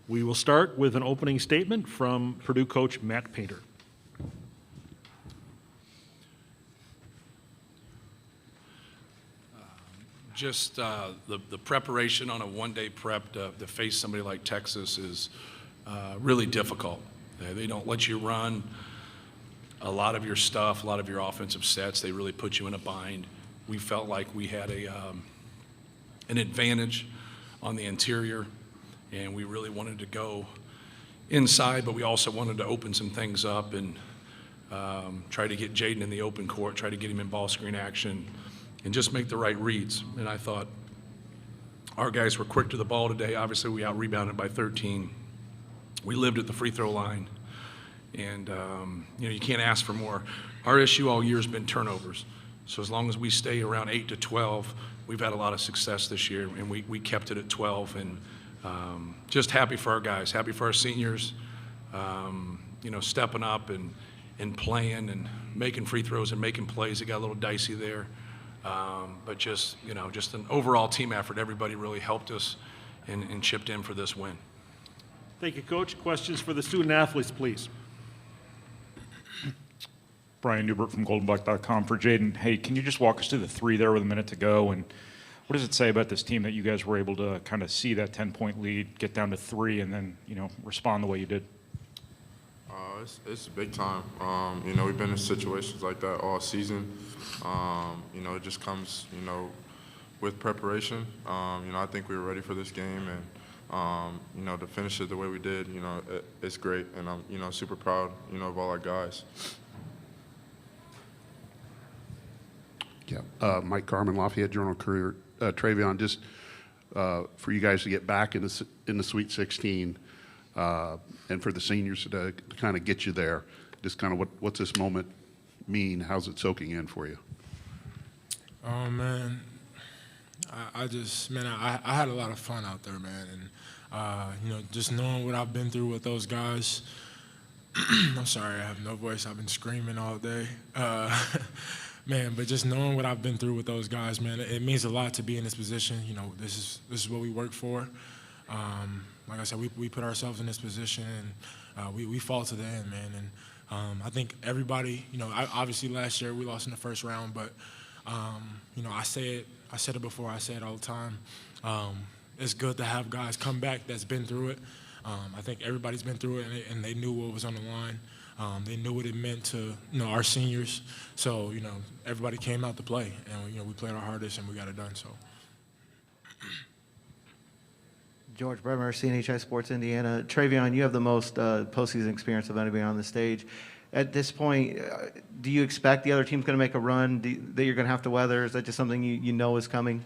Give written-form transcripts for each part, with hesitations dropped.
We will start with an opening statement from Purdue coach Matt Painter. Just the preparation on a one-day prep to face somebody like Texas is really difficult. They don't let you run a lot of your stuff, a lot of your offensive sets. They really put you in a bind. We felt like we had an advantage on the interior, and we really wanted to go inside, but we also wanted to open some things up and try to get Jaden in the open court, try to get him in ball screen action, and just make the right reads. And I thought our guys were quick to the ball today. Obviously, we out-rebounded by 13. We lived at the free throw line, and you can't ask for more. Our issue all year has been turnovers. So as long as we stay around 8 to 12, we've had a lot of success this year, and we kept it at 12. And just happy for our guys, happy for our seniors, stepping up and playing and making free throws and making plays. It got a little dicey there. But just an overall team effort. Everybody really helped us and chipped in for this win. Thank you, Coach. Questions for the student athletes, please. Brian Newbert from goldenbuck.com for Jaden. Hey, can you just walk us through the three there with a minute to go? And what does it say about this team that you guys were able to kind of see that 10-point lead, get down to three, and then, respond the way you did? It's big time. We've been in situations like that all season. It just comes, with preparation. I think we were ready for this game, and to finish it the way we did, it's great, and I'm, super proud, of all our guys. Yeah, Mike Carmen, Lafayette Journal-Courier. Trevion, just for you guys to get back in the Sweet 16, and for the seniors to kind of get you there, just kind of what's this moment mean? How's it soaking in for you? Oh, man. I had a lot of fun out there, man. And, just knowing what I've been through with those guys. I'm sorry, I have no voice. I've been screaming all day. Man, but just knowing what I've been through with those guys, man, it means a lot to be in this position. This is what we work for. Like I said, we put ourselves in this position, and we fought to the end, man. And I think everybody, obviously last year we lost in the first round, but I said it before, I say it all the time. It's good to have guys come back that's been through it. I think everybody's been through it, and they knew what was on the line. They knew what it meant to our seniors. So everybody came out to play, and we played our hardest, and we got it done. So. George Bremer, CNHI Sports Indiana. Trevion, you have the most postseason experience of anybody on the stage. At this point, do you expect the other team's going to make a run that you're going to have to weather? Is that just something you know is coming?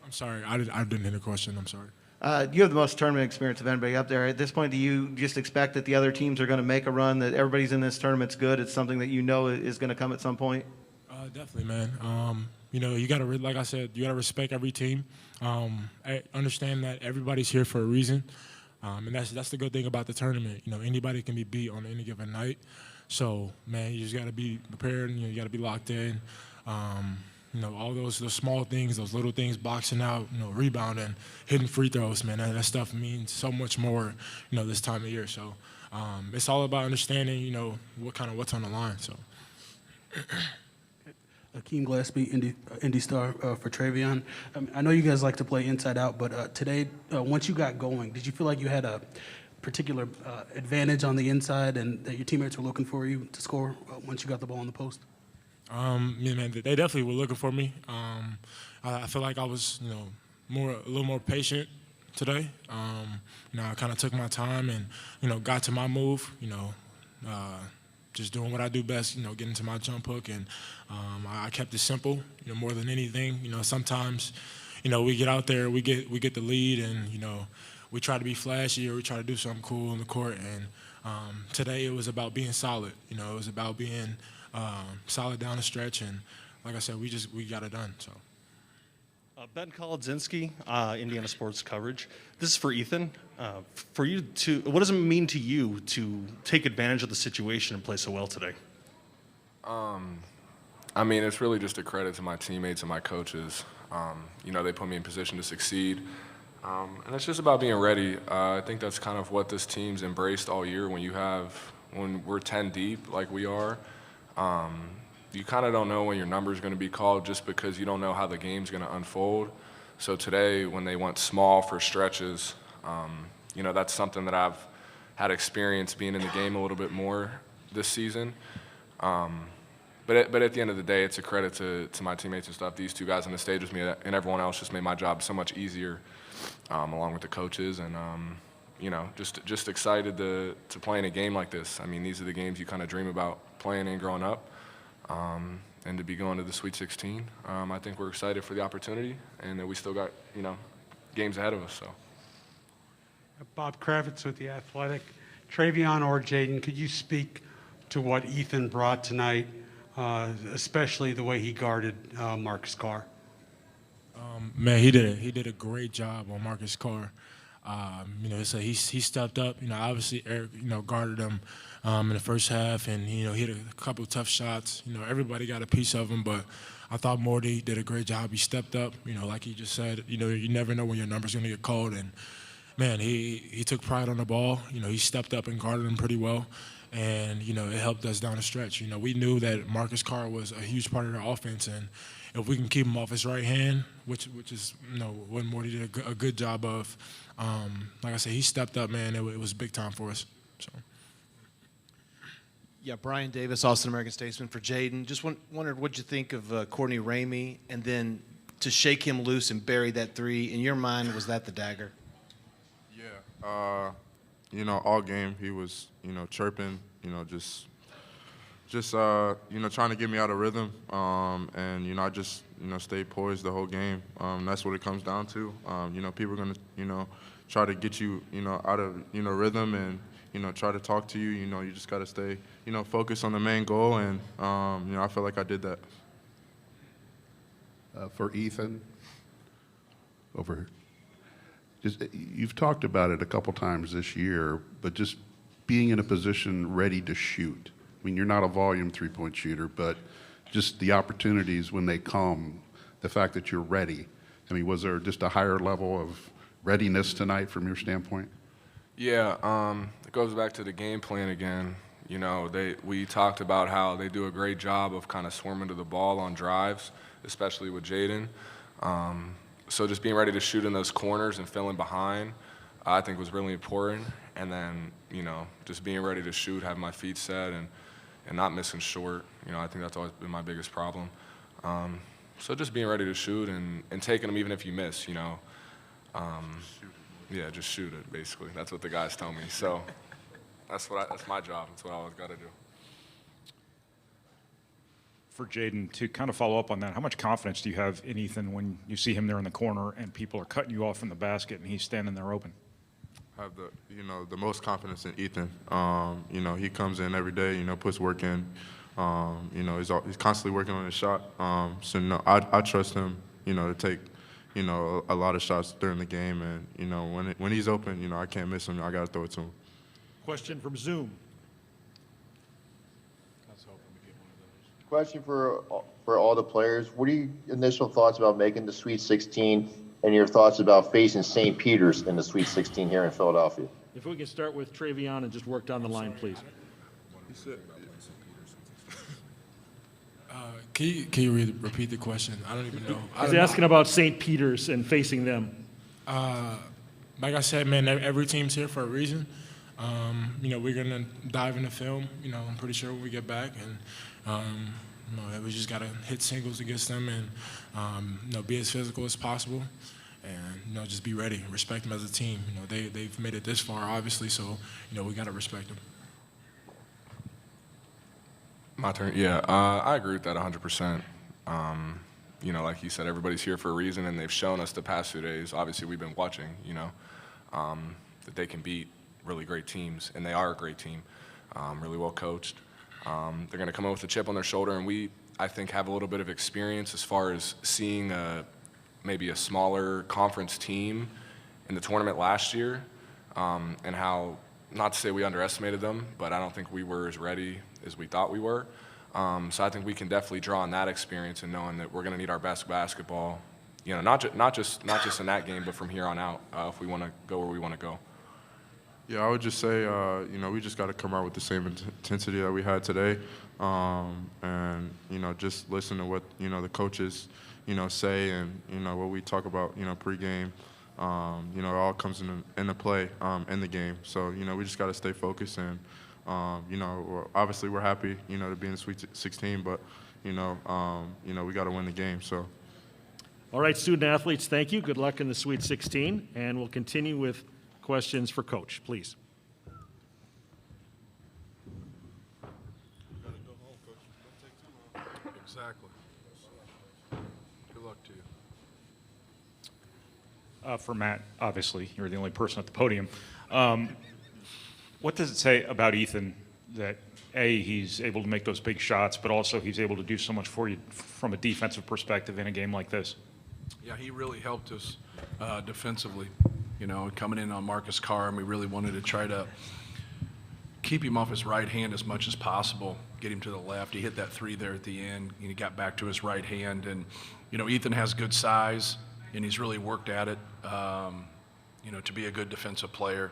I'm sorry, I didn't hear the question. I'm sorry. You have the most tournament experience of anybody up there. At this point, do you just expect that the other teams are going to make a run, that everybody's in this tournament's good? It's something that is going to come at some point? Definitely, man. You got to, like I said, you got to respect every team. I understand that everybody's here for a reason, and that's the good thing about the tournament. Anybody can be beat on any given night. So, man, you just got to be prepared, and you got to be locked in. All those small things, those little things, boxing out, rebounding, hitting free throws, man, that stuff means so much more, this time of year. So it's all about understanding, what's on the line. So. Akeem Gillespie, Indy Star for Trevion. I know you guys like to play inside out, but today, once you got going, did you feel like you had a particular advantage on the inside and that your teammates were looking for you to score once you got the ball in the post? Yeah, man, they definitely were looking for me. I feel like I was, a little more patient today. I kind of took my time and, got to my move, just doing what I do best, getting to my jump hook, and I kept it simple, more than anything. Sometimes, we get out there, we get the lead, and we try to be flashy or we try to do something cool on the court. And today it was about being solid. It was about being solid down the stretch, and like I said, we got it done. So. Ben Kolodzinski, Indiana Sports Coverage. This is for Ethan. What does it mean to you to take advantage of the situation and play so well today? It's really just a credit to my teammates and my coaches. They put me in position to succeed. And it's just about being ready. I think that's kind of what this team's embraced all year. When we're 10 deep like we are, you kind of don't know when your number is going to be called just because you don't know how the game's going to unfold. So today, when they went small for stretches, that's something that I've had experience being in the game a little bit more this season. But at the end of the day, it's a credit to my teammates and stuff. These two guys on the stage with me and everyone else just made my job so much easier, along with the coaches. And, just excited to play in a game like this. I mean, these are the games you kind of dream about playing in growing up. And to be going to the Sweet 16, I think we're excited for the opportunity, and that we still got, games ahead of us. So. Bob Kravitz with The Athletic. Trevion or Jaden, could you speak to what Ethan brought tonight, especially the way he guarded Marcus Carr? Man, he did a great job on Marcus Carr. So he stepped up. Obviously Eric, guarded him in the first half, and he hit a couple of tough shots. Everybody got a piece of him, but I thought Morty did a great job. He stepped up. Like he just said, you never know when your number's going to get called, and man, he took pride on the ball. He stepped up and guarded him pretty well, and it helped us down the stretch. We knew that Marcus Carr was a huge part of the offense, and if we can keep him off his right hand, which is what Morty did a good job of. Like I said, he stepped up, man. It was big time for us. So. Yeah, Brian Davis, Austin American Statesman for Jaden. Just wondered what you think of Courtney Ramey, and then to shake him loose and bury that three. In your mind, was that the dagger? Yeah. All game he was, chirping, just trying to get me out of rhythm. And, I just, stayed poised the whole game. That's what it comes down to. People are going to, try to get you, out of, rhythm and, try to talk to you. You just got to stay, focused on the main goal. And, I feel like I did that. For Ethan, over here. You've talked about it a couple times this year, but just being in a position ready to shoot. I mean, you're not a volume three-point shooter, but just the opportunities when they come, the fact that you're ready. I mean, was there just a higher level of readiness tonight from your standpoint? Yeah, it goes back to the game plan again. We talked about how they do a great job of kind of swarming to the ball on drives, especially with Jaden. So just being ready to shoot in those corners and filling behind, I think was really important. And then, just being ready to shoot, have my feet set, and not missing short. I think that's always been my biggest problem. So just being ready to shoot and taking them even if you miss, Yeah, just shoot it, basically. That's what the guys tell me. So that's my job. That's what I always got to do. For Jaden, to kind of follow up on that, how much confidence do you have in Ethan when you see him there in the corner and people are cutting you off from the basket and he's standing there open? I have the most confidence in Ethan. He comes in every day, puts work in. He's constantly working on his shot. I trust him, to take, a lot of shots during the game. And, when he's open, I can't miss him. I got to throw it to him. Question from Zoom. Question for all the players. What are your initial thoughts about making the Sweet 16 and your thoughts about facing St. Peter's in the Sweet 16 here in Philadelphia? If we can start with Trevion and just work down the line, please. Can you repeat the question? I don't even know. He's asking about St. Peter's and facing them. Like I said, man, every team's here for a reason. We're going to dive into film, I'm pretty sure when we get back. And, we just got to hit singles against them and, be as physical as possible and, just be ready and respect them as a team. They've made it this far, obviously, so, we got to respect them. My turn. Yeah, I agree with that 100%. Like you said, everybody's here for a reason, and they've shown us the past 2 days. Obviously, we've been watching, that they can beat really great teams, and they are a great team, really well coached. They're going to come in with a chip on their shoulder, and we, I think, have a little bit of experience as far as seeing maybe a smaller conference team in the tournament last year, and how, not to say we underestimated them, but I don't think we were as ready as we thought we were. So I think we can definitely draw on that experience and knowing that we're going to need our best basketball you know, not just in that game, but from here on out, if we want to go where we want to go. Yeah, I would just say, you know, we just got to come out with the same intensity that we had today, and you know, just listen to what, you know, the coaches, you know, say, and you know what we talk about, you know, pregame. You know, it all comes into play in the game. So you know, we just got to stay focused, and you know, obviously we're happy, you know, to be in the Sweet 16, but you know, we got to win the game. So. All right, student athletes, thank you. Good luck in the Sweet 16, and we'll continue with questions for Coach, please. Exactly. Good luck to you. For Matt, obviously, you're the only person at the podium. What does it say about Ethan that, A, he's able to make those big shots, but also he's able to do so much for you from a defensive perspective in a game like this? Yeah, he really helped us defensively. You know, coming in on Marcus Carr, and we really wanted to try to keep him off his right hand as much as possible, get him to the left. He hit that three there at the end, and he got back to his right hand. And, you know, Ethan has good size, and he's really worked at it, you know, to be a good defensive player.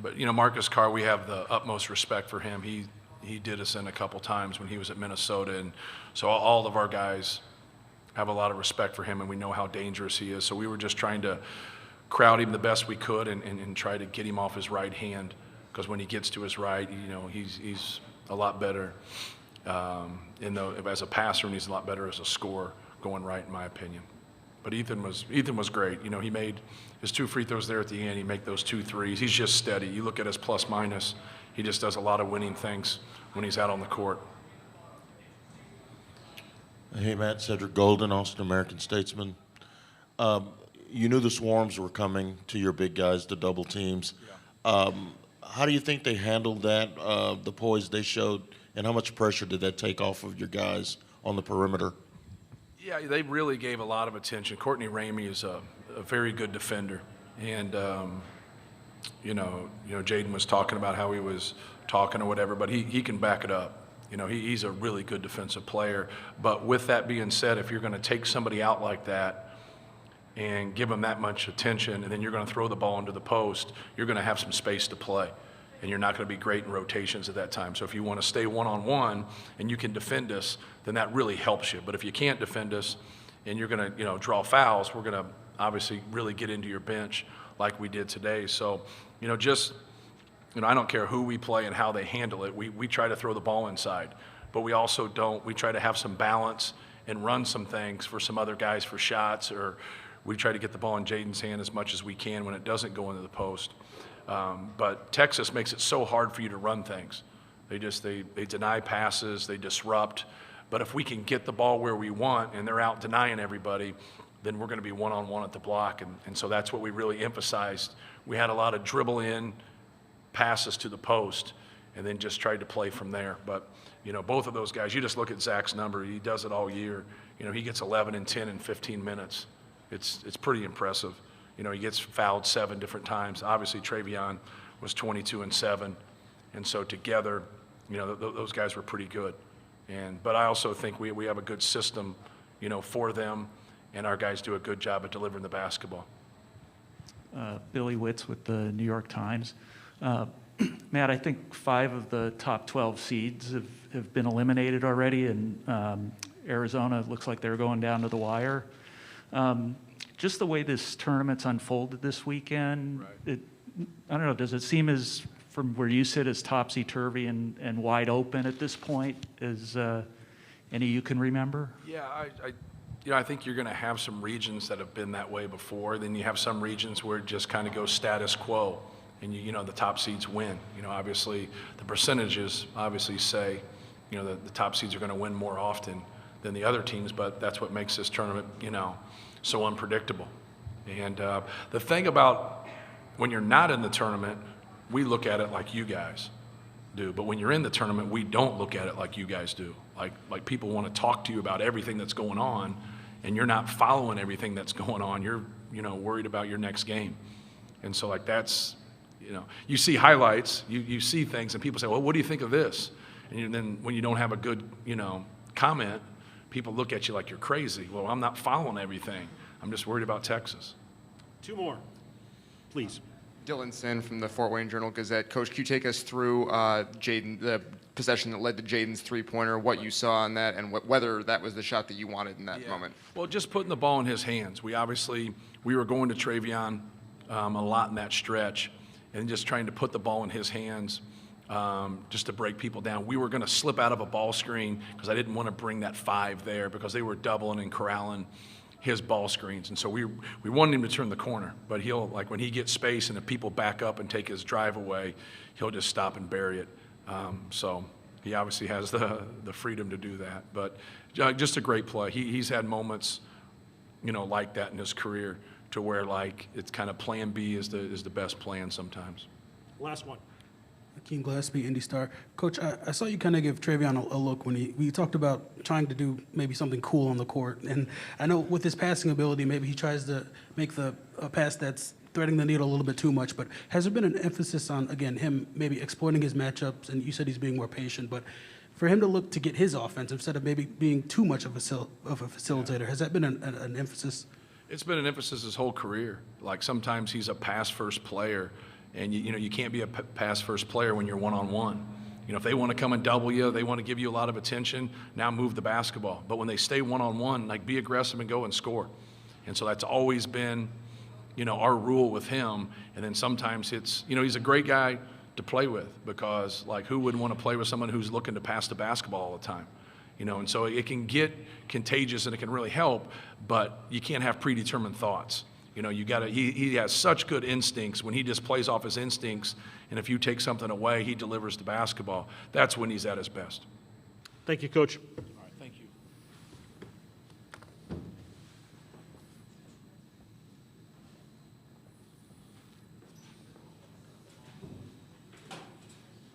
But, you know, Marcus Carr, we have the utmost respect for him. He did us in a couple times when he was at Minnesota, and so all of our guys have a lot of respect for him, and we know how dangerous he is. So we were just trying to crowd him the best we could and try to get him off his right hand, because when he gets to his right, you know, he's a lot better as a passer, and he's a lot better as a scorer going right, in my opinion. But Ethan was great. You know, he made his 2 free throws there at the end. He made those 2 threes. He's just steady. You look at his plus minus. He just does a lot of winning things when he's out on the court. Hey, Matt, Cedric Golden, Austin American-Statesman. You knew the swarms were coming to your big guys, the double teams. Yeah. How do you think they handled that, the poise they showed, and how much pressure did that take off of your guys on the perimeter? Yeah, they really gave a lot of attention. Courtney Ramey is a very good defender, and you know, Jaden was talking about how he was talking or whatever, but he can back it up. You know, he's a really good defensive player. But with that being said, if you're going to take somebody out like that and give them that much attention, and then you're going to throw the ball into the post, you're going to have some space to play, and you're not going to be great in rotations at that time. So if you want to stay one-on-one and you can defend us, then that really helps you. But if you can't defend us and you're going to, you know, draw fouls, we're going to obviously really get into your bench like we did today. So, you know, just, you know, I don't care who we play and how they handle it. We try to throw the ball inside, but we also don't. We try to have some balance and run some things for some other guys for shots, or we try to get the ball in Jaden's hand as much as we can when it doesn't go into the post. But Texas makes it so hard for you to run things. They deny passes, they disrupt. But if we can get the ball where we want and they're out denying everybody, then we're going to be one-on-one at the block. And so that's what we really emphasized. We had a lot of dribble in, passes to the post, and then just tried to play from there. But, you know, both of those guys, you just look at Zach's number. He does it all year. You know, he gets 11 and 10 in 15 minutes. It's pretty impressive. You know, he gets fouled 7 different times. Obviously, Trevion was 22 and 7. And so together, you know, those guys were pretty good. But I also think we have a good system, you know, for them, and our guys do a good job at delivering the basketball. Billy Witz with the New York Times. Matt, I think 5 of the top 12 seeds have been eliminated already, and Arizona looks like they're going down to the wire. Just the way this tournament's unfolded this weekend, right. I don't know, does it seem as, from where you sit, as topsy-turvy and wide open at this point as any you can remember? Yeah, you know, I think you're going to have some regions that have been that way before. Then you have some regions where it just kind of goes status quo, and you know the top seeds win. You know, obviously the percentages obviously say, you know, the top seeds are going to win more often than the other teams, but that's what makes this tournament, you know, so unpredictable. And the thing about when you're not in the tournament, we look at it like you guys do. But when you're in the tournament, we don't look at it like you guys do. Like people want to talk to you about everything that's going on, and you're not following everything that's going on. You're, you know, worried about your next game. And so, like, that's, you know, you see highlights, you see things, and people say, well, what do you think of this? And then when you don't have a good, you know, comment, people look at you like you're crazy. Well, I'm not following everything. I'm just worried about Texas. Two more, please. Dylan Sin from the Fort Wayne Journal-Gazette. Coach, can you take us through Jaden, the possession that led to Jaden's three-pointer, what you saw on that, and whether that was the shot that you wanted in that moment? Well, just putting the ball in his hands. We were going to Trevion a lot in that stretch, and just trying to put the ball in his hands just to break people down. We were going to slip out of a ball screen because I didn't want to bring that 5 there because they were doubling and corralling his ball screens. And so we wanted him to turn the corner, but he'll, like when he gets space and if people back up and take his drive away, he'll just stop and bury it. So he obviously has the freedom to do that. But just a great play. He's had moments, like that in his career to where like it's kind of plan B is the best plan sometimes. Last one. Akeem Gillespie, Indy Star. Coach, I saw you kind of give Trevion a look when we talked about trying to do maybe something cool on the court. And I know with his passing ability, maybe he tries to make a pass that's threading the needle a little bit too much. But has there been an emphasis on, again, him maybe exploiting his matchups? And you said he's being more patient. But for him to look to get his offense instead of maybe being too much of a facilitator, has that been an emphasis? It's been an emphasis his whole career. Like sometimes he's a pass-first player, and you can't be a pass-first player when you're one-on-one. If they want to come and double you, they want to give you a lot of attention, now move the basketball. But when they stay one-on-one, like be aggressive and go and score. And so that's always been, our rule with him. And then sometimes it's, he's a great guy to play with because like who wouldn't want to play with someone who's looking to pass the basketball all the time? And so it can get contagious and it can really help, but you can't have predetermined thoughts. He has such good instincts when he just plays off his instincts, and if you take something away, he delivers the basketball. That's when he's at his best. Thank you, Coach.